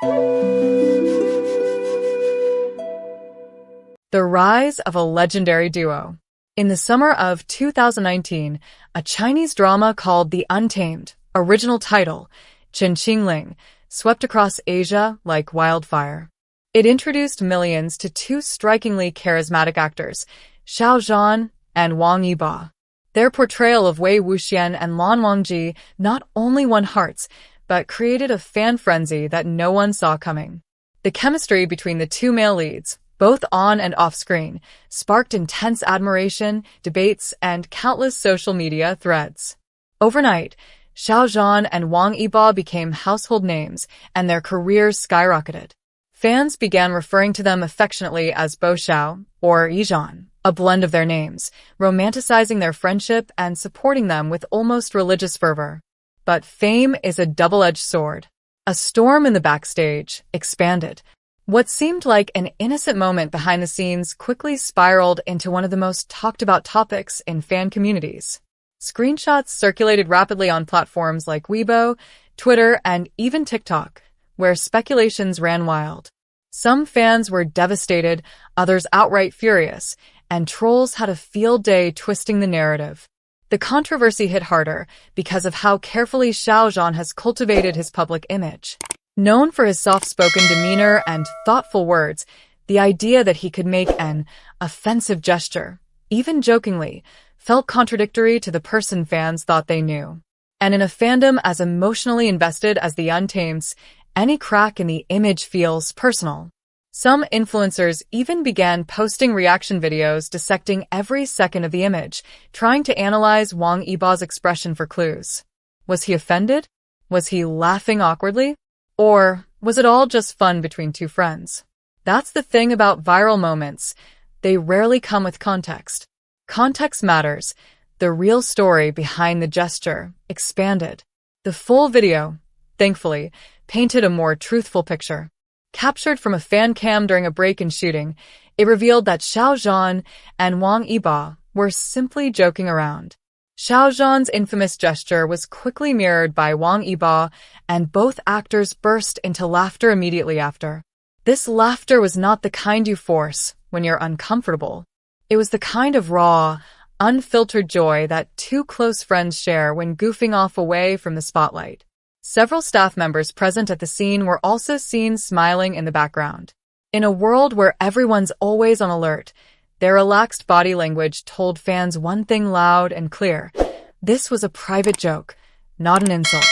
The rise of a legendary duo. In the summer of 2019, a Chinese drama called The Untamed, original title, Chen Qingling, swept across Asia like wildfire. It introduced millions to two strikingly charismatic actors, Xiao Zhan and Wang Yibo. Their portrayal of Wei Wuxian and Lan Wangji not only won hearts, but created a fan frenzy that no one saw coming. The chemistry between the two male leads, both on and off screen, sparked intense admiration, debates, and countless social media threads. Overnight, Xiao Zhan and Wang Yibo became household names, and their careers skyrocketed. Fans began referring to them affectionately as Bo Xiao or Yizhan, a blend of their names, romanticizing their friendship and supporting them with almost religious fervor. But fame is a double-edged sword. A storm in the backstage expanded. What seemed like an innocent moment behind the scenes quickly spiraled into one of the most talked-about topics in fan communities. Screenshots circulated rapidly on platforms like Weibo, Twitter, and even TikTok, where speculations ran wild. Some fans were devastated, others outright furious, and trolls had a field day twisting the narrative. The controversy hit harder because of how carefully Xiao Zhan has cultivated his public image. Known for his soft-spoken demeanor and thoughtful words, the idea that he could make an offensive gesture, even jokingly, felt contradictory to the person fans thought they knew. And in a fandom as emotionally invested as the Untamed's, any crack in the image feels personal. Some influencers even began posting reaction videos dissecting every second of the image, trying to analyze Wang Yibo's expression for clues. Was he offended? Was he laughing awkwardly? Or was it all just fun between two friends? That's the thing about viral moments. They rarely come with context. Context matters. The real story behind the gesture expanded. The full video, thankfully, painted a more truthful picture. Captured from a fan cam during a break in shooting, it revealed that Xiao Zhan and Wang Yibo were simply joking around. Xiao Zhan's infamous gesture was quickly mirrored by Wang Yibo, and both actors burst into laughter immediately after. This laughter was not the kind you force when you're uncomfortable. It was the kind of raw, unfiltered joy that two close friends share when goofing off away from the spotlight. Several staff members present at the scene were also seen smiling in the background. In a world where everyone's always on alert, their relaxed body language told fans one thing loud and clear. This was a private joke, not an insult.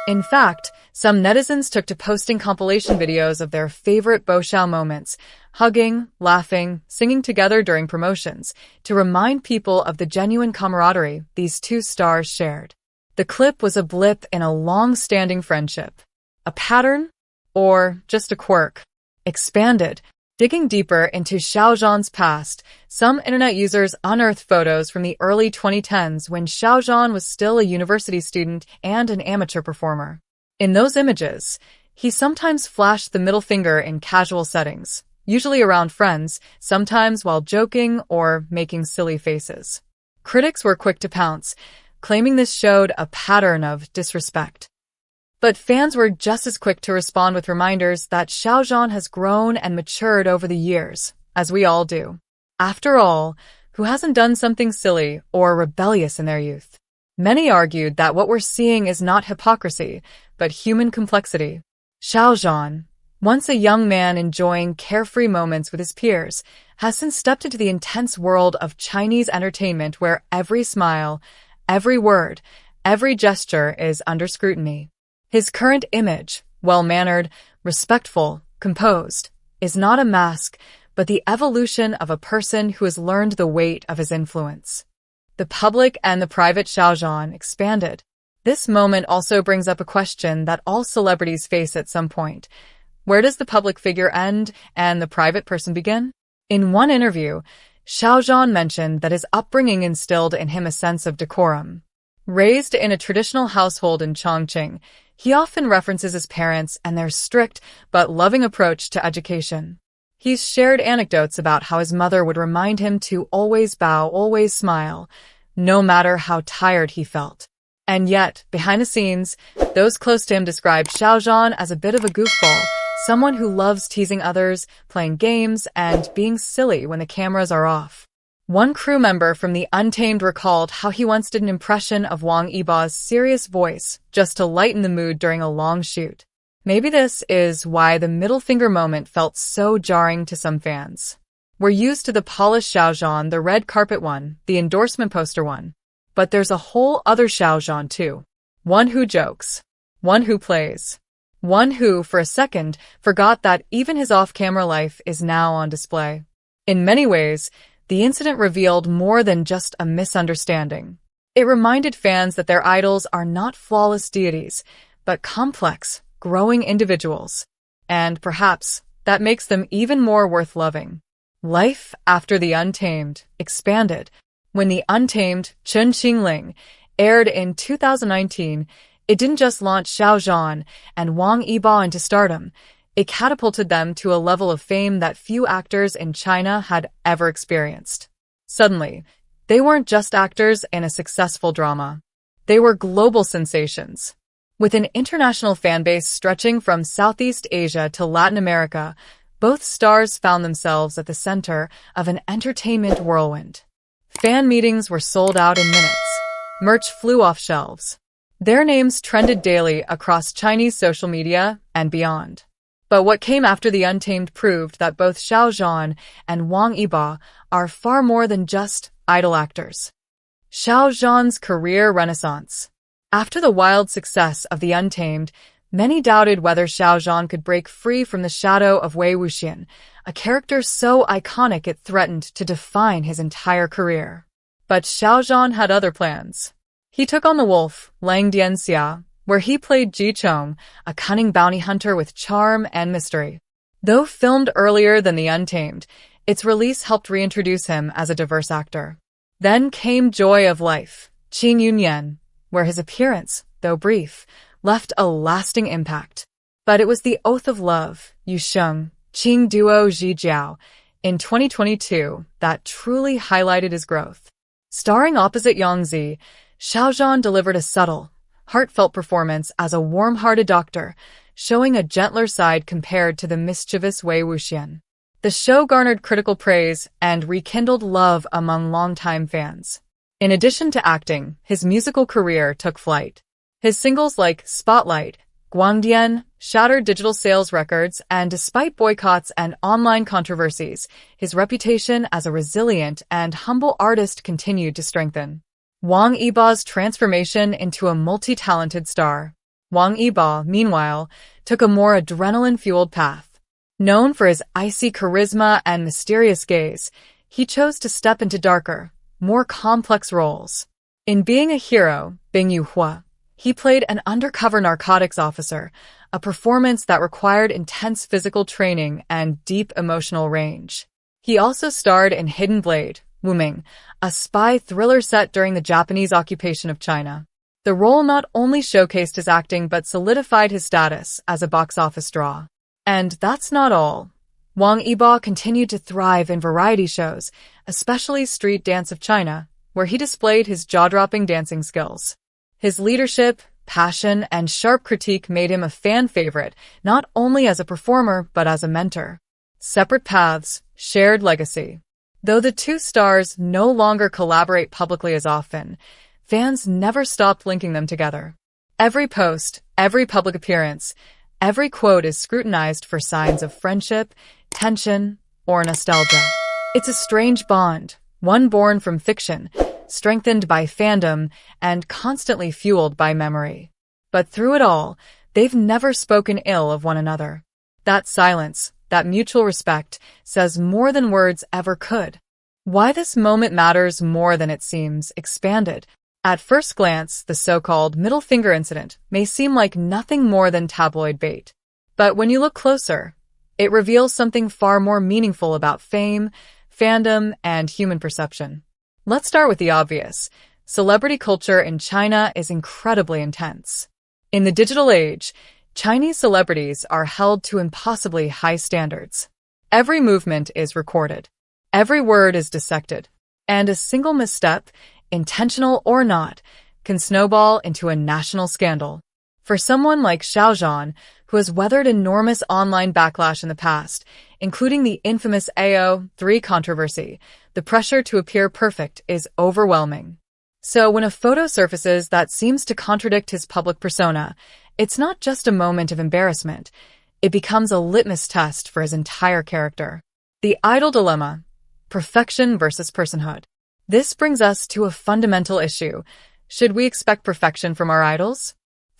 In fact, some netizens took to posting compilation videos of their favorite Bo Xiao moments, hugging, laughing, singing together during promotions, to remind people of the genuine camaraderie these two stars shared. The clip was a blip in a long-standing friendship. A pattern? Or just a quirk? Expanded. Digging deeper into Xiao Zhan's past, some internet users unearthed photos from the early 2010s when Xiao Zhan was still a university student and an amateur performer. In those images, he sometimes flashed the middle finger in casual settings, usually around friends, sometimes while joking or making silly faces. Critics were quick to pounce, claiming this showed a pattern of disrespect. But fans were just as quick to respond with reminders that Xiao Zhan has grown and matured over the years, as we all do. After all, who hasn't done something silly or rebellious in their youth? Many argued that what we're seeing is not hypocrisy, but human complexity. Xiao Zhan, once a young man enjoying carefree moments with his peers, has since stepped into the intense world of Chinese entertainment where every smile, every word, every gesture is under scrutiny. His current image, well-mannered, respectful, composed, is not a mask, but the evolution of a person who has learned the weight of his influence. The public and the private Xiao Zhan expanded. This moment also brings up a question that all celebrities face at some point. Where does the public figure end and the private person begin? In one interview, Xiao Zhan mentioned that his upbringing instilled in him a sense of decorum. Raised in a traditional household in Chongqing, he often references his parents and their strict but loving approach to education. He's shared anecdotes about how his mother would remind him to always bow, always smile, no matter how tired he felt. And yet, behind the scenes, those close to him described Xiao Zhan as a bit of a goofball, someone who loves teasing others, playing games, and being silly when the cameras are off. One crew member from the Untamed recalled how he once did an impression of Wang Yibo's serious voice just to lighten the mood during a long shoot. Maybe this is why the middle finger moment felt so jarring to some fans. We're used to the polished Xiao Zhan, the red carpet one, the endorsement poster one. But there's a whole other Xiao Zhan too. One who jokes. One who plays. One who, for a second, forgot that even his off-camera life is now on display. In many ways, the incident revealed more than just a misunderstanding. It reminded fans that their idols are not flawless deities, but complex, growing individuals. And perhaps that makes them even more worth loving. Life after the Untamed expanded. When the Untamed Chun-Qing-Ling aired in 2019, it didn't just launch Xiao Zhan and Wang Yibo into stardom, it catapulted them to a level of fame that few actors in China had ever experienced. Suddenly, they weren't just actors in a successful drama. They were global sensations. With an international fanbase stretching from Southeast Asia to Latin America, both stars found themselves at the center of an entertainment whirlwind. Fan meetings were sold out in minutes. Merch flew off shelves. Their names trended daily across Chinese social media and beyond. But what came after the Untamed proved that both Xiao Zhan and Wang Yibo are far more than just idol actors. Xiao Zhan's career renaissance. After the wild success of the Untamed, many doubted whether Xiao Zhan could break free from the shadow of Wei Wuxian, a character so iconic it threatened to define his entire career. But Xiao Zhan had other plans. He took on the wolf, Lang Dianxia, where he played Ji Chong, a cunning bounty hunter with charm and mystery. Though filmed earlier than The Untamed, its release helped reintroduce him as a diverse actor. Then came Joy of Life, Qing Yunyan, where his appearance, though brief, left a lasting impact. But it was the Oath of Love, Yu Sheng, Qing duo Ji Jiao, in 2022 that truly highlighted his growth. Starring opposite Yang Zi, Xiao Zhan delivered a subtle, heartfelt performance as a warm-hearted doctor, showing a gentler side compared to the mischievous Wei Wuxian. The show garnered critical praise and rekindled love among longtime fans. In addition to acting, his musical career took flight. His singles like Spotlight, Guangdian shattered digital sales records, and despite boycotts and online controversies, his reputation as a resilient and humble artist continued to strengthen. Wang Yibo's transformation into a multi-talented star. Wang Yibo, meanwhile, took a more adrenaline-fueled path. Known for his icy charisma and mysterious gaze, he chose to step into darker, more complex roles. In Being a Hero, Bing Yuhua, he played an undercover narcotics officer, a performance that required intense physical training and deep emotional range. He also starred in Hidden Blade, Wuming, a spy thriller set during the Japanese occupation of China. The role not only showcased his acting but solidified his status as a box office draw. And that's not all. Wang Yibo continued to thrive in variety shows, especially Street Dance of China, where he displayed his jaw-dropping dancing skills. His leadership, passion, and sharp critique made him a fan favorite, not only as a performer but as a mentor. Separate paths, shared legacy. Though the two stars no longer collaborate publicly as often, fans never stopped linking them together. Every post, every public appearance, every quote is scrutinized for signs of friendship, tension, or nostalgia. It's a strange bond, one born from fiction, strengthened by fandom, and constantly fueled by memory. But through it all, they've never spoken ill of one another. That silence, that mutual respect, says more than words ever could. Why this moment matters more than it seems expanded. At first glance, the so-called middle finger incident may seem like nothing more than tabloid bait. But when you look closer, it reveals something far more meaningful about fame, fandom, and human perception. Let's start with the obvious. Celebrity culture in China is incredibly intense. In the digital age, Chinese celebrities are held to impossibly high standards. Every movement is recorded. Every word is dissected. And a single misstep, intentional or not, can snowball into a national scandal. For someone like Xiao Zhan, who has weathered enormous online backlash in the past, including the infamous AO3 controversy, the pressure to appear perfect is overwhelming. So when a photo surfaces that seems to contradict his public persona, it's not just a moment of embarrassment. It becomes a litmus test for his entire character. The idol dilemma: perfection versus personhood. This brings us to a fundamental issue. Should we expect perfection from our idols?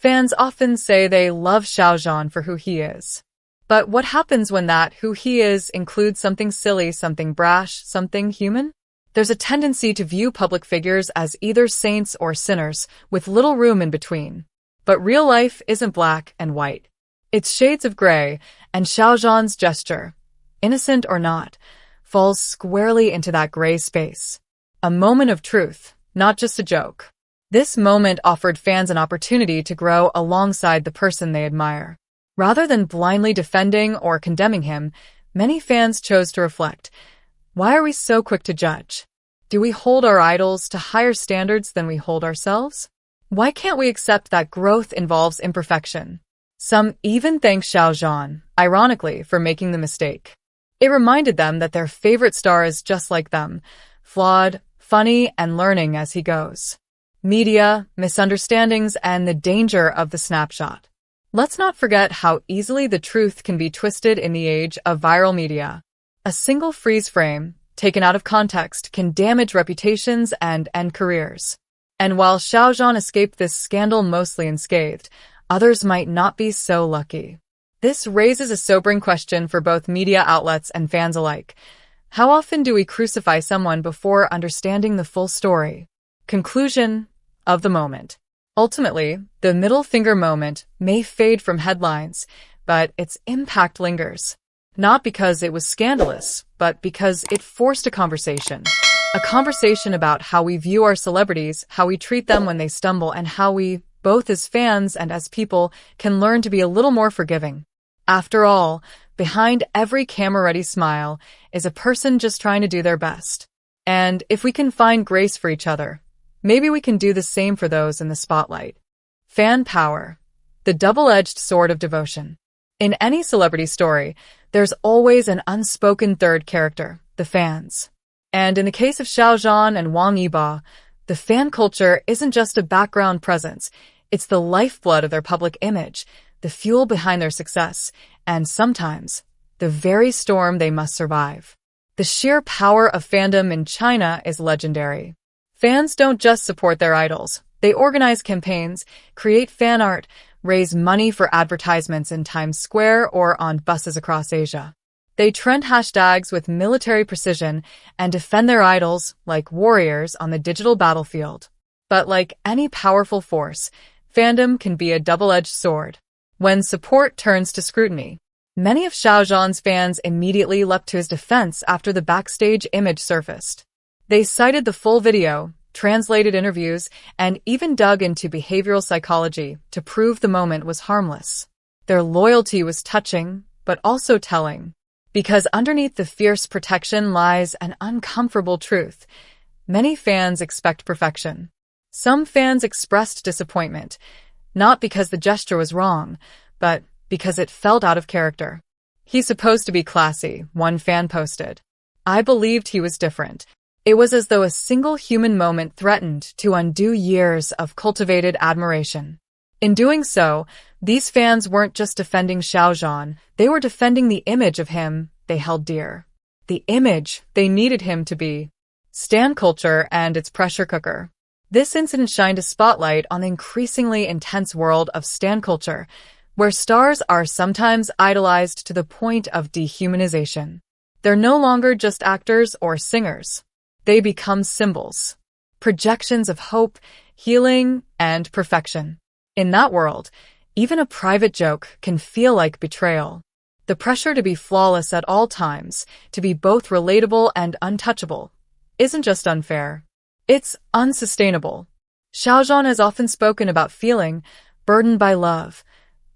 Fans often say they love Xiao Zhan for who he is. But what happens when that who he is includes something silly, something brash, something human? There's a tendency to view public figures as either saints or sinners, with little room in between. But real life isn't black and white. It's shades of gray, and Xiao Zhan's gesture, innocent or not, falls squarely into that gray space. A moment of truth, not just a joke. This moment offered fans an opportunity to grow alongside the person they admire. Rather than blindly defending or condemning him, many fans chose to reflect. Why are we so quick to judge? Do we hold our idols to higher standards than we hold ourselves? Why can't we accept that growth involves imperfection? Some even thank Xiao Zhan, ironically, for making the mistake. It reminded them that their favorite star is just like them, flawed, funny, and learning as he goes. Media, misunderstandings, and the danger of the snapshot. Let's not forget how easily the truth can be twisted in the age of viral media. A single freeze frame, taken out of context, can damage reputations and end careers. And while Xiao Zhan escaped this scandal mostly unscathed, others might not be so lucky. This raises a sobering question for both media outlets and fans alike. How often do we crucify someone before understanding the full story? Conclusion of the moment. Ultimately, the middle finger moment may fade from headlines, but its impact lingers. Not because it was scandalous, but because it forced a conversation. A conversation about how we view our celebrities, how we treat them when they stumble, and how we, both as fans and as people, can learn to be a little more forgiving. After all, behind every camera-ready smile is a person just trying to do their best. And if we can find grace for each other, maybe we can do the same for those in the spotlight. Fan power. The double-edged sword of devotion. In any celebrity story, there's always an unspoken third character, the fans. And in the case of Xiao Zhan and Wang Yibo, the fan culture isn't just a background presence. It's the lifeblood of their public image, the fuel behind their success, and sometimes, the very storm they must survive. The sheer power of fandom in China is legendary. Fans don't just support their idols. They organize campaigns, create fan art, raise money for advertisements in Times Square or on buses across Asia. They trend hashtags with military precision and defend their idols like warriors on the digital battlefield. But like any powerful force, fandom can be a double-edged sword. When support turns to scrutiny, many of Xiao Zhan's fans immediately leapt to his defense after the backstage image surfaced. They cited the full video, translated interviews, and even dug into behavioral psychology to prove the moment was harmless. Their loyalty was touching, but also telling. Because underneath the fierce protection lies an uncomfortable truth. Many fans expect perfection. Some fans expressed disappointment, not because the gesture was wrong, but because it felt out of character. "He's supposed to be classy," one fan posted. "I believed he was different." It was as though a single human moment threatened to undo years of cultivated admiration. In doing so, these fans weren't just defending Xiao Zhan, they were defending the image of him they held dear. The image they needed him to be. Stan culture and its pressure cooker. This incident shined a spotlight on the increasingly intense world of stan culture, where stars are sometimes idolized to the point of dehumanization. They're no longer just actors or singers. They become symbols, projections of hope, healing, and perfection. In that world, even a private joke can feel like betrayal. The pressure to be flawless at all times, to be both relatable and untouchable, isn't just unfair. It's unsustainable. Xiao Zhan has often spoken about feeling burdened by love,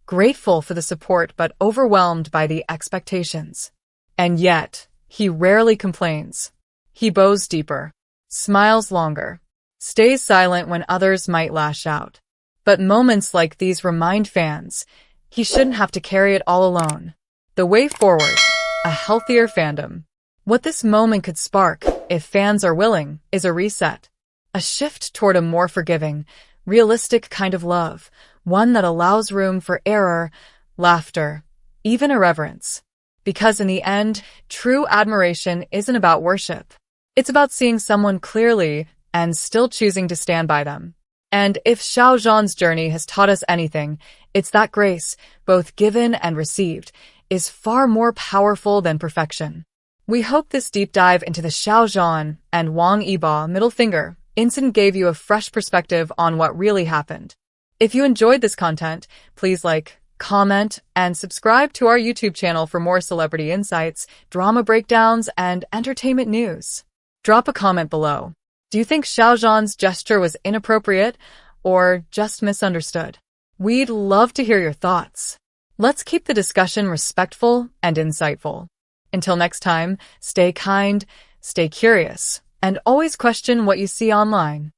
grateful for the support but overwhelmed by the expectations. And yet, he rarely complains. He bows deeper, smiles longer, stays silent when others might lash out. But moments like these remind fans he shouldn't have to carry it all alone. The way forward, a healthier fandom. What this moment could spark, if fans are willing, is a reset. A shift toward a more forgiving, realistic kind of love, one that allows room for error, laughter, even irreverence. Because in the end, true admiration isn't about worship. It's about seeing someone clearly and still choosing to stand by them. And if Xiao Zhan's journey has taught us anything, it's that grace, both given and received, is far more powerful than perfection. We hope this deep dive into the Xiao Zhan and Wang Yibo middle finger incident gave you a fresh perspective on what really happened. If you enjoyed this content, please like, comment, and subscribe to our YouTube channel for more celebrity insights, drama breakdowns, and entertainment news. Drop a comment below. Do you think Xiao Zhan's gesture was inappropriate or just misunderstood? We'd love to hear your thoughts. Let's keep the discussion respectful and insightful. Until next time, stay kind, stay curious, and always question what you see online.